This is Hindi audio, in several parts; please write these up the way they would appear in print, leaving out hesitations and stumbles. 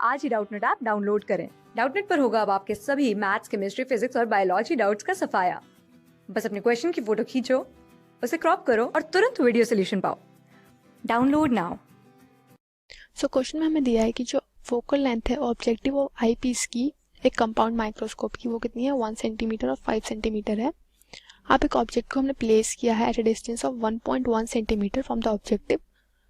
आज ही डाउटनेट ऐप डाउनलोड करें। डाउटनेट पर होगा अब आपके सभी मैथ्स, केमिस्ट्री, फिजिक्स और बायोलॉजी डाउट्स का सफाया। बस अपने क्वेश्चन की फोटो खींचो, उसे क्रॉप करो और तुरंत वीडियो सोल्यूशन पाओ। Download now. सो क्वेश्चन में हमें दिया है कि जो फोकल लेंथ है ऑब्जेक्टिव ऑफ आई पीस की एक कंपाउंड माइक्रोस्कोप की वो कितनी है 1 सेंटीमीटर और 5 सेंटीमीटर है। आप एक ऑब्जेक्ट को हमने प्लेस किया है at a distance of 1.1 centimetre from the objective.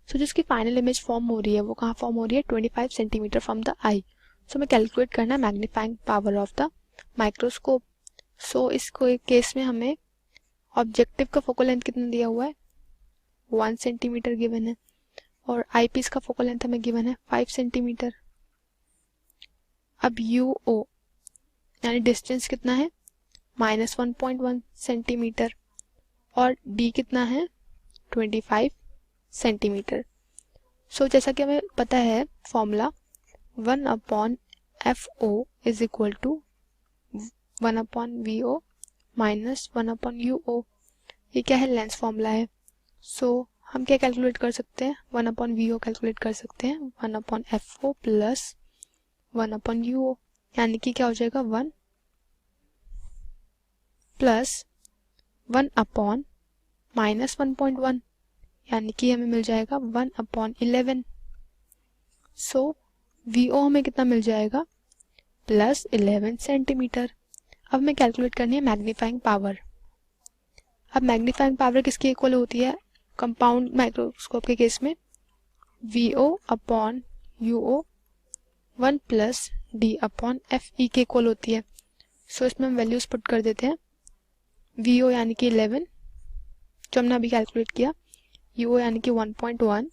So जिसकी फाइनल इमेज फॉर्म हो रही है वो कहाँ फॉर्म हो रही है 25 centimetre from the eye. So हमें कैलकुलेट करना है magnifying power of the microscope. So इस केस में हमें ऑब्जेक्टिव का फोकल लेंथ कितना दिया हुआ है 1 सेंटीमीटर गिवन है और आई पीस का फोकल लेंथ हमें गिवन है 5 सेंटीमीटर। अब यू ओ यानी डिस्टेंस कितना है -1.1 सेंटीमीटर और डी कितना है 25 सेंटीमीटर। सो जैसा कि हमें पता है formula 1/FO is equal to 1/VO minus 1/UO। ये क्या है लेंस फॉर्मूला है। सो हम क्या कैलकुलेट कर सकते हैं 1/VO कैलकुलेट कर सकते हैं 1/FO प्लस 1/UO यानी कि क्या हो जाएगा 1 प्लस 1/- 1.1 यानी कि हमें मिल जाएगा 1/11। सो VO हमें कितना मिल जाएगा +11 सेंटीमीटर। अब हमें कैलकुलेट करनी है मैग्नीफाइंग पावर। अब मैग्नीफाइंग पावर किसकी इक्वल होती है कंपाउंड माइक्रोस्कोप के केस में VO/UO 1 प्लस D/FE के इक्वल होती है। सो इसमें हम वैल्यूज पुट कर देते हैं। VO यानी कि 11 जो हमने अभी कैलकुलेट किया, UO यानी कि 1.1,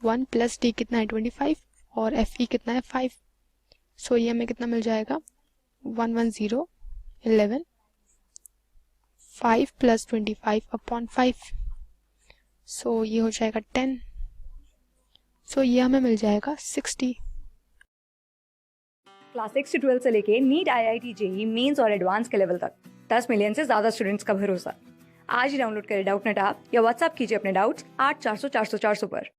1 प्लस D कितना है 25 और FE कितना है 5। सो ये हमें कितना मिल जाएगा 110 11 5 प्लस 25/5। सो ये हो जाएगा 10। सो ये हमें मिल जाएगा 60। क्लास 6 से 12 से लेके नीट, IIT, JEE मेंस और एडवांस के लेवल तक 10 मिलियन से ज्यादा स्टूडेंट्स का भरोसा। आज ही डाउनलोड करें डाउटनेट ऐप या व्हाट्सएप कीजिए अपने डाउट्स 8400 400 400 पर।